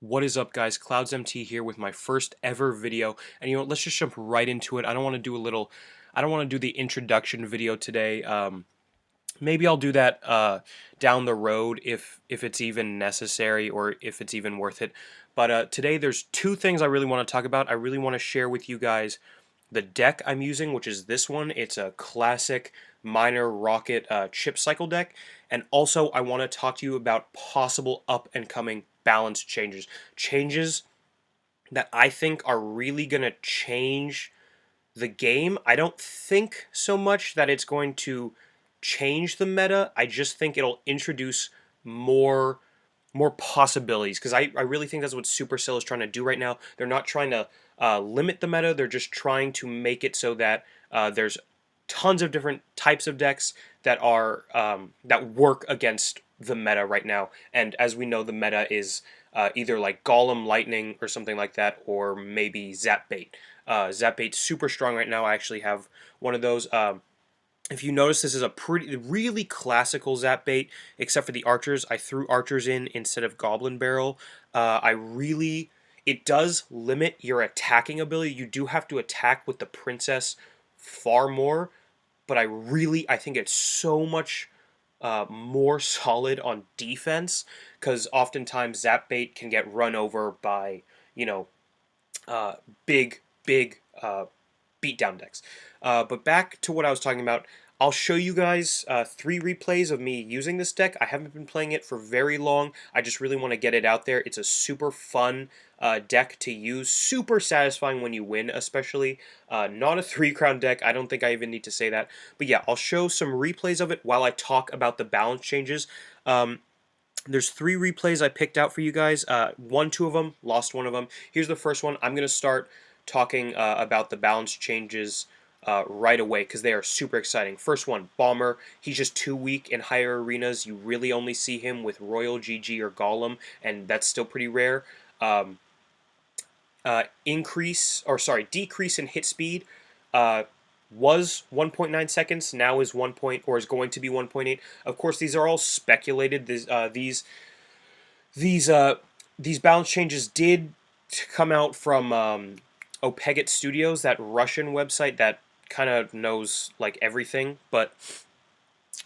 What is up, guys? CloudsMT here with my first ever video, and let's just jump right into it. I don't want to do the introduction video today. Maybe I'll do that down the road if it's even necessary or if it's even worth it. But today there's two things I really want to talk about. I really want to share with you guys the deck I'm using, which is this one. It's a classic minor rocket chip cycle deck. And also I want to talk to you about possible up and coming balance changes. Changes that I think are really going to change the game. I don't think so much that it's going to change the meta. I just think it'll introduce more possibilities because I really think that's what Supercell is trying to do right now. They're not trying to limit the meta. They're just trying to make it so that there's tons of different types of decks that are that work against the meta right now. And as we know, the meta is either like Golem Lightning or something like that, or maybe Zap Bait. Zap Bait's super strong right now. I actually have one of those. If you notice, this is a really classical Zap Bait, except for the archers. I threw archers in instead of Goblin Barrel. It does limit your attacking ability. You do have to attack with the princess far more, but I think it's so much more solid on defense, because oftentimes Zap Bait can get run over by, you know, uh, big beatdown decks. But back to what I was talking about, I'll show you guys 3 replays of me using this deck. I haven't been playing it for very long. I just really want to get it out there. It's a super fun deck to use, super satisfying when you win, especially. Not a 3-crown deck. I don't think I even need to say that. But yeah, I'll show some replays of it while I talk about the balance changes. There's 3 replays I picked out for you guys. Won 2 of them, lost 1 of them. Here's the first one. I'm going to start talking about the balance changes right away because they are super exciting. First one, Bomber. He's just too weak in higher arenas. You really only see him with Royal, GG, or Golem, and that's still pretty rare. Um, Decrease in hit speed. Was 1.9 seconds, now is is going to be 1.8. Of course, these are all speculated. These balance changes did come out from Opeget Studios, that Russian website that kind of knows like everything. But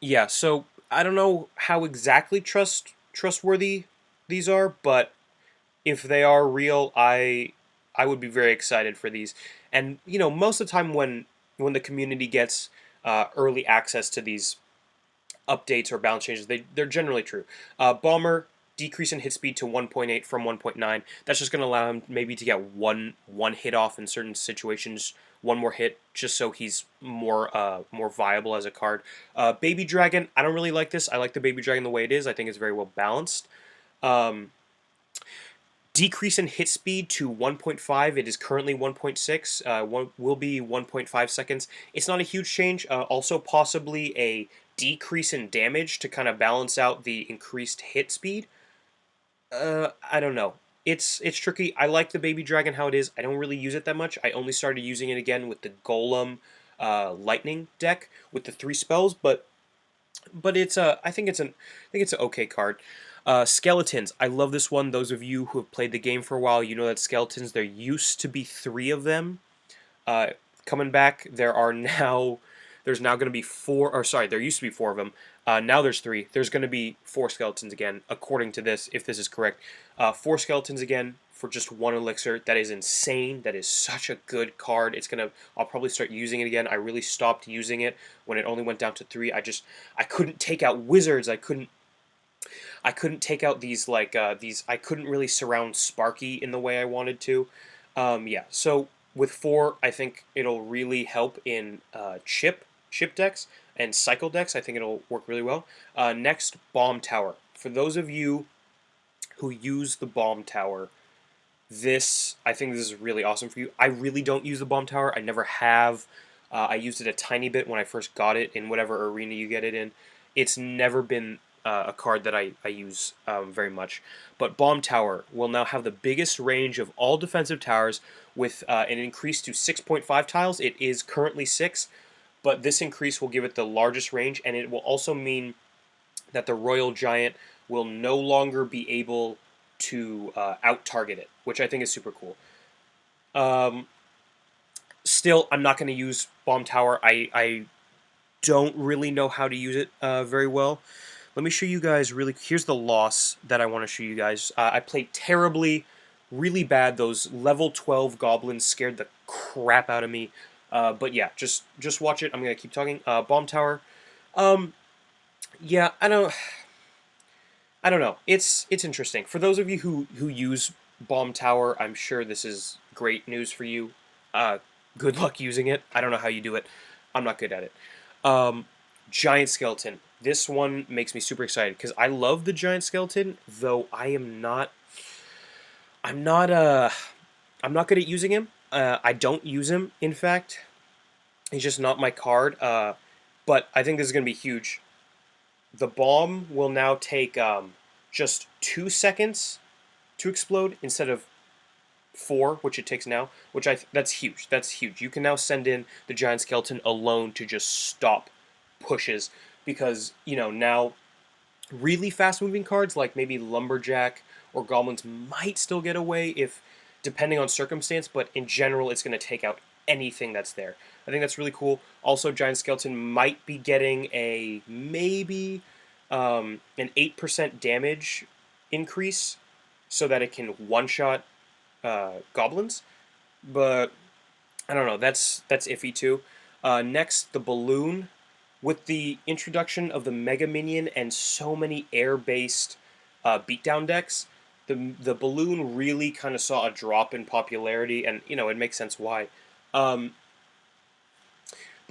yeah, so I don't know how exactly trustworthy these are, but if they are real, I would be very excited for these. And most of the time when the community gets early access to these updates or balance changes, they're generally true. Bomber, decrease in hit speed to 1.8 from 1.9. That's just going to allow him maybe to get one hit off in certain situations, one more hit, just so he's more viable as a card. Baby Dragon, I don't really like this. I like the Baby Dragon the way it is. I think it's very well balanced. Decrease in hit speed to 1.5. It is currently 1.6. Will be 1.5 seconds. It's not a huge change. Also, possibly a decrease in damage to kind of balance out the increased hit speed. I don't know. It's tricky. I like the Baby Dragon how it is. I don't really use it that much. I only started using it again with the Golem Lightning deck with the 3 spells, but I think it's an okay card. Skeletons. I love this one. Those of you who have played the game for a while, you know that skeletons, there used to be 3 of them. Coming back, there's now going to be 4, or sorry, there used to be 4 of them. Now there's 3. There's going to be 4 skeletons again, according to this, if this is correct. 4 skeletons again for just 1 elixir. That is insane. That is such a good card. I'll probably start using it again. I really stopped using it when it only went down to 3. I couldn't take out wizards. I couldn't take out these I couldn't really surround Sparky in the way I wanted to. Yeah, so with 4, I think it'll really help in chip decks and cycle decks. I think it'll work really well. Next, Bomb Tower. For those of you who use the Bomb Tower, I think this is really awesome for you. I really don't use the Bomb Tower. I never have. I used it a tiny bit when I first got it in whatever arena you get it in. It's never been a card that I use very much. But Bomb Tower will now have the biggest range of all defensive towers with an increase to 6.5 tiles. It is currently 6, but this increase will give it the largest range, and it will also mean that the Royal Giant will no longer be able to out-target it, which I think is super cool. Still, I'm not going to use Bomb Tower. I don't really know how to use it very well. Let me show you guys really. Here's the loss that I want to show you guys. I played terribly, really bad. Those level 12 goblins scared the crap out of me. But yeah, just watch it. I'm gonna keep talking. Bomb Tower. Yeah, I don't know. It's interesting. For those of you who use Bomb Tower, I'm sure this is great news for you. Good luck using it. I don't know how you do it. I'm not good at it. Giant Skeleton. This one makes me super excited because I love the Giant Skeleton, though I'm not good at using him. I don't use him, in fact. He's just not my card. But I think this is going to be huge. The bomb will now take just 2 seconds to explode instead of 4, which it takes now. That's huge. That's huge. You can now send in the Giant Skeleton alone to just stop pushes because now really fast moving cards like maybe Lumberjack or Goblins might still get away if depending on circumstance, but in general it's going to take out anything that's there. I think that's really cool. Also, Giant Skeleton might be getting a maybe an 8% damage increase so that it can one-shot goblins, but I don't know. That's iffy too. Next, the balloon. With the introduction of the Mega Minion and so many air-based beatdown decks, the balloon really kind of saw a drop in popularity, and it makes sense why. But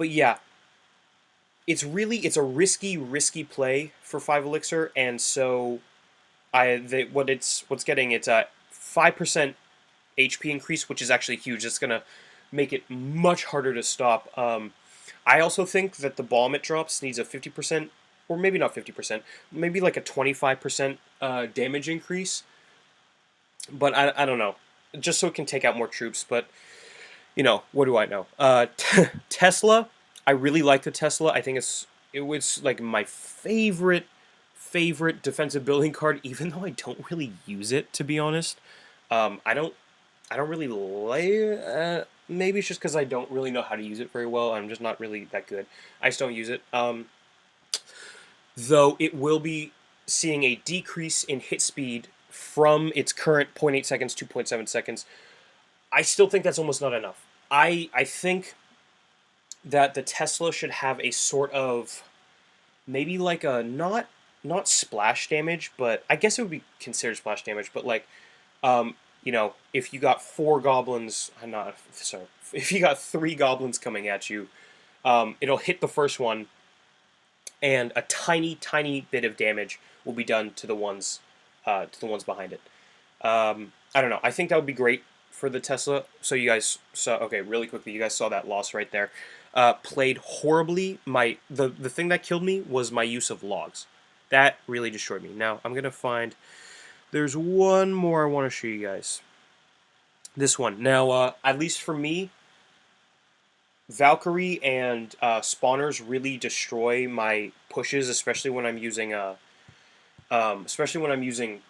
yeah, it's a risky play for 5 Elixir, and so what's getting it's a 5% HP increase, which is actually huge. It's gonna make it much harder to stop. I also think that the bomb it drops needs a 50%, or maybe not 50%, maybe like a 25% damage increase. But I don't know, just so it can take out more troops. But what do I know? Tesla. I really like the Tesla. I think it was like my favorite defensive building card, even though I don't really use it, to be honest. I don't really like. Maybe it's just because I don't really know how to use it very well. I'm just not really that good. I just don't use it. Though it will be seeing a decrease in hit speed from its current 0.8 seconds to 0.7 seconds. I still think that's almost not enough. I think that the Tesla should have a sort of maybe like a not splash damage, but I guess it would be considered splash damage, but like if you got 4 goblins, if you got 3 goblins coming at you, it'll hit the first one, and a tiny bit of damage will be done to the ones behind it. I don't know. I think that would be great for the Tesla. So you guys saw, okay, really quickly, you guys saw that loss right there. Played horribly. The thing that killed me was my use of logs. That really destroyed me. Now I'm gonna find. There's one more I want to show you guys. This one. Now, at least for me, Valkyrie and spawners really destroy my pushes, especially when I'm using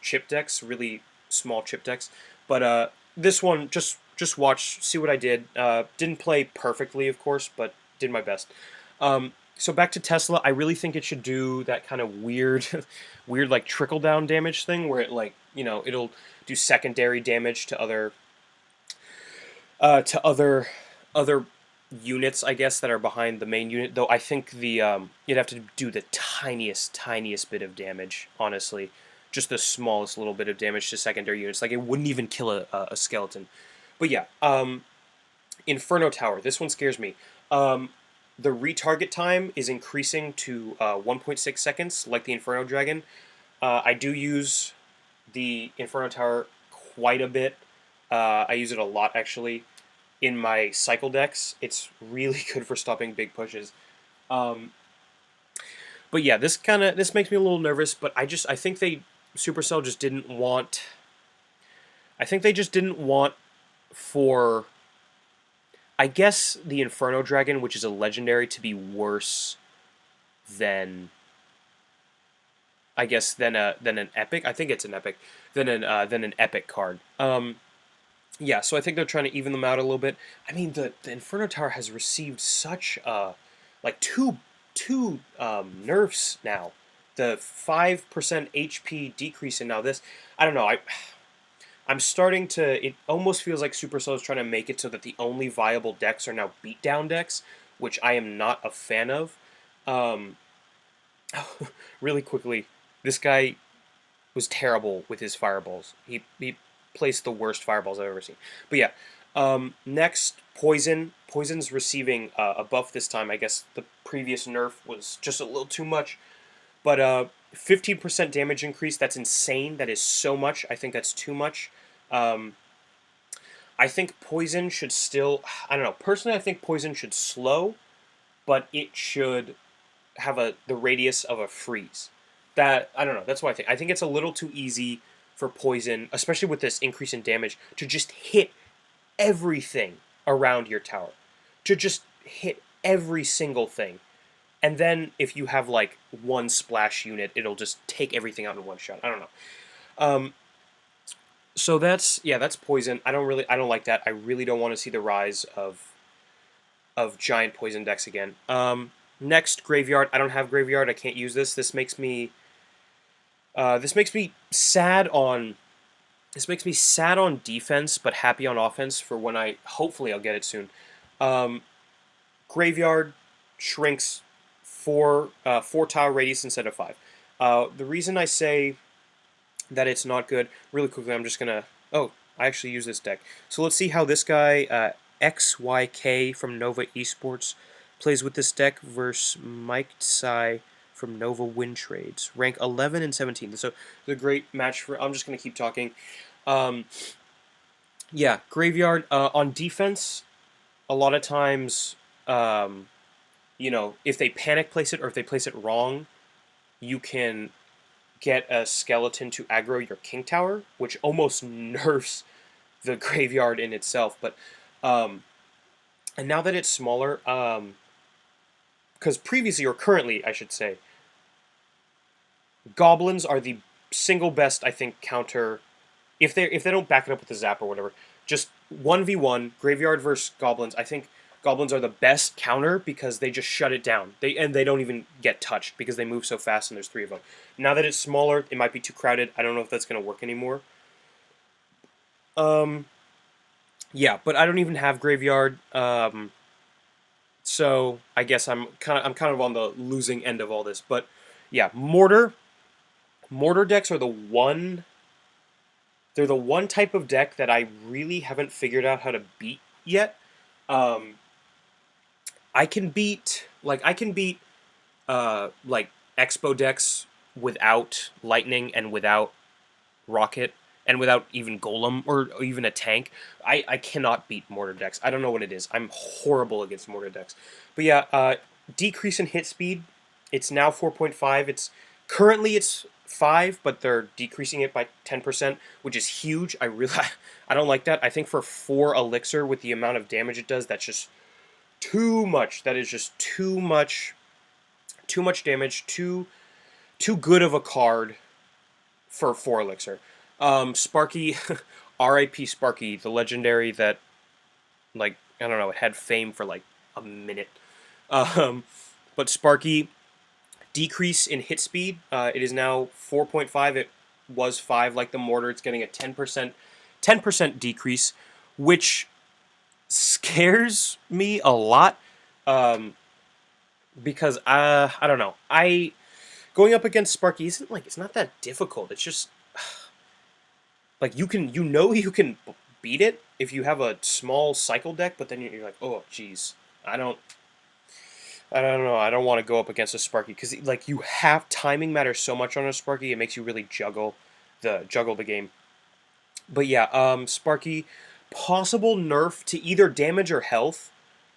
chip decks, really small chip decks. But this one, just watch, see what I did. Didn't play perfectly, of course, but did my best. So back to Tesla, I really think it should do that kind of weird like trickle down damage thing where it it'll do secondary damage to other units, I guess, that are behind the main unit. Though I think you'd have to do the tiniest bit of damage, honestly, just the smallest little bit of damage to secondary units. Like it wouldn't even kill a skeleton. But yeah, Inferno Tower. This one scares me. The retarget time is increasing to 1.6 seconds, like the Inferno Dragon. I do use the Inferno Tower quite a bit. I use it a lot, actually, in my cycle decks. It's really good for stopping big pushes. But yeah, this makes me a little nervous. But I think Supercell just didn't want. I think they just didn't want for. I guess the Inferno Dragon, which is a legendary, to be worse than I guess, than an epic. I think it's an epic than an epic card. Yeah, so I think they're trying to even them out a little bit. I mean, the Inferno Tower has received such like two nerfs now. The 5% HP decrease, and now this. I don't know. I'm starting to. It almost feels like Supercell is trying to make it so that the only viable decks are now beatdown decks, which I am not a fan of. Um, really quickly, this guy was terrible with his fireballs. He placed the worst fireballs I've ever seen. But yeah, next Poison. Poison's receiving a buff this time. I guess the previous nerf was just a little too much. But 15% damage increase. That's insane. That is so much. I think that's too much. Um, I think Poison should still. I don't know. Personally, I think Poison should slow, but it should have the radius of a freeze. That I don't know. That's what I think. I think it's a little too easy for Poison, especially with this increase in damage, to just hit everything around your tower. To just hit every single thing. And then if you have like one splash unit, it'll just take everything out in one shot. I don't know. Um, so that's Poison. I don't like that. I really don't want to see the rise of giant Poison decks again. Next, Graveyard. I don't have Graveyard. I can't use this. This makes me sad on. This makes me sad on defense, but happy on offense for when hopefully I'll get it soon. Graveyard shrinks four tile radius instead of 5. The reason I say that it's not good, really quickly, I'm just gonna. Oh, I actually use this deck. So let's see how this guy XYK from Nova Esports plays with this deck versus Mike Tsai from Nova Win Trades. Rank 11 and 17. So it's a great match for. I'm just gonna keep talking. Yeah, Graveyard on defense. A lot of times, if they panic place it or if they place it wrong, you can get a skeleton to aggro your king tower, which almost nerfs the graveyard in itself. But and now that it's smaller, because previously or currently, I should say, goblins are the single best, I think, counter. If they don't back it up with a zap or whatever, just 1v1 graveyard versus goblins. I think goblins are the best counter because they just shut it down. They don't even get touched because they move so fast and there's 3 of them. Now that it's smaller, it might be too crowded. I don't know if that's going to work anymore. Yeah, but I don't even have graveyard. So I guess I'm kind of on the losing end of all this. But yeah, Mortor decks are the one. They're the one type of deck that I really haven't figured out how to beat yet. I can beat like Expo decks without lightning and without rocket and without even golem or even a tank. I cannot beat Mortar decks. I don't know what it is. I'm horrible against Mortar decks. But yeah, decrease in hit speed. It's now 4.5. It's 5, but they're decreasing it by 10%, which is huge. I don't like that. I think for 4 elixir with the amount of damage it does, that's just too much. That is just too much. Too much damage. Too good of a card for 4 elixir. Sparky, R.I.P. Sparky, the legendary that, like, I don't know, it had fame for like a minute. But Sparky, decrease in hit speed. It is now 4.5. It was 5 like the Mortar. It's getting a 10% decrease, which scares me a lot. Because I don't know. Going up against Sparky isn't like, it's not that difficult. It's just like you can beat it if you have a small cycle deck, but then you're like, oh geez, I don't know. I don't want to go up against a Sparky because like you have timing matters so much on a Sparky. It makes you really juggle the game. But yeah, Sparky, possible nerf to either damage or health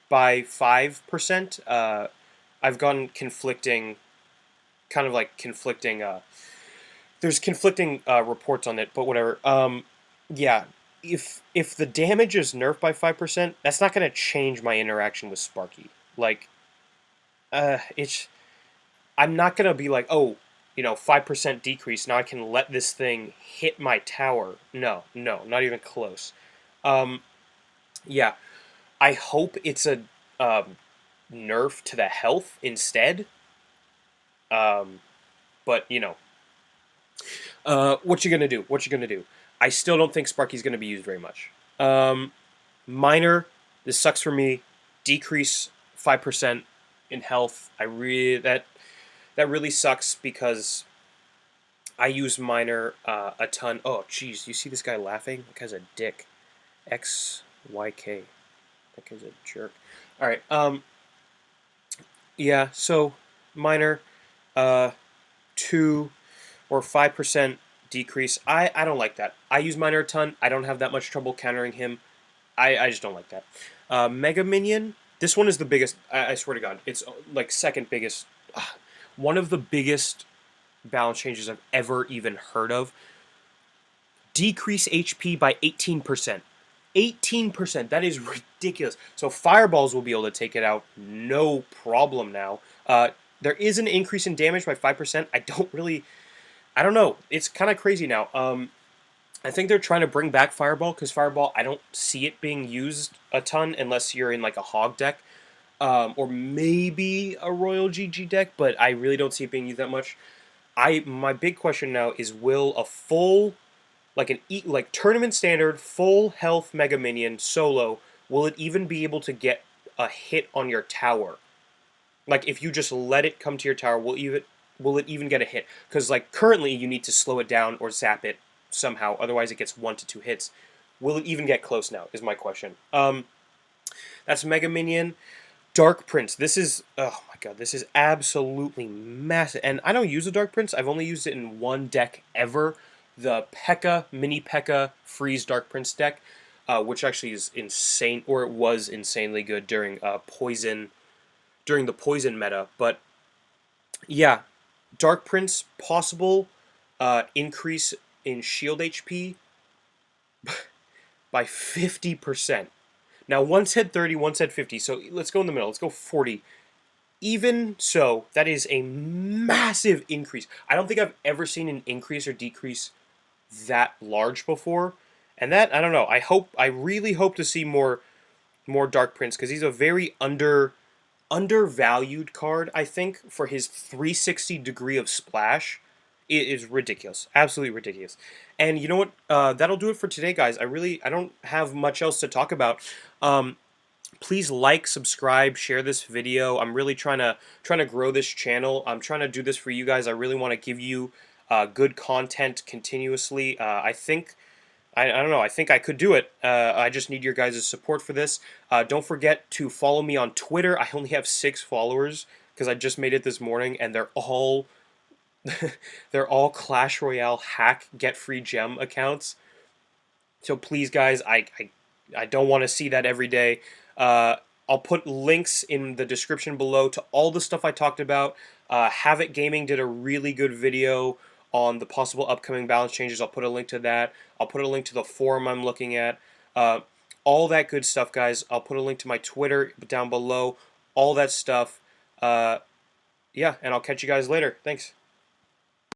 by 5%. I've gotten conflicting, there's conflicting reports on it, but whatever. Yeah, if the damage is nerfed by 5%, that's not going to change my interaction with Sparky. Like, I'm not going to be like, oh, 5% decrease. Now I can let this thing hit my tower. No, not even close. Um, yeah, I hope it's a nerf to the health instead. Um, but what you gonna do? What you gonna do? I still don't think Sparky's gonna be used very much. Minor, this sucks for me. Decrease 5% in health. That really sucks because I use minor a ton. Oh, jeez, you see this guy laughing? That guy's a dick. XYK. That guy's a jerk. All right. Yeah. So minor, 2 or 5% decrease. I don't like that. I use minor a ton. I don't have that much trouble countering him. I just don't like that. Mega Minion. This one is the biggest. I swear to God, it's like second biggest. One of the biggest balance changes I've ever even heard of. Decrease HP by 18%. 18%. That is ridiculous. So fireballs will be able to take it out, no problem now. There is an increase in damage by 5%. I don't know. It's kind of crazy now. I think they're trying to bring back Fireball because Fireball, I don't see it being used a ton unless you're in like a Hog deck. Or maybe a Royal GG deck, but I really don't see it being used that much. My big question now is, will a full, like tournament standard full health Mega Minion solo, will it even be able to get a hit on your tower? Like if you just let it come to your tower, will it even get a hit? Because like currently you need to slow it down or zap it somehow, otherwise it gets 1 to 2 hits. Will it even get close now? Is my question. That's Mega Minion. Dark Prince. This is, oh my god, this is absolutely massive. And I don't use a Dark Prince. I've only used it in one deck ever. The P.E.K.K.A, Mini P.E.K.K.A Freeze Dark Prince deck, which actually is insane, or it was insanely good during during the Poison meta. But yeah, Dark Prince, possible increase in shield HP by 50%. Now, one said 30, one said 50, so let's go in the middle. Let's go 40. Even so, that is a massive increase. I don't think I've ever seen an increase or decrease that large before. And that, I don't know, I really hope to see more Dark Prince, because he's a very undervalued card, I think, for his 360 degree of splash. It is ridiculous. Absolutely ridiculous. And you know what? That'll do it for today, guys. I don't have much else to talk about. Please like, subscribe, share this video. I'm really trying to grow this channel. I'm trying to do this for you guys. I really want to give you good content continuously. I don't know. I think I could do it. I just need your guys' support for this. Don't forget to follow me on Twitter. I only have 6 followers because I just made it this morning, and they're all they're all Clash Royale hack get free gem accounts. So please, guys, I don't want to see that every day. I'll put links in the description below to all the stuff I talked about. HaVoC Gaming did a really good video on the possible upcoming balance changes. I'll put a link to that. I'll put a link to the forum I'm looking at. All that good stuff, guys. I'll put a link to my Twitter down below. All that stuff. Yeah, and I'll catch you guys later. Thanks.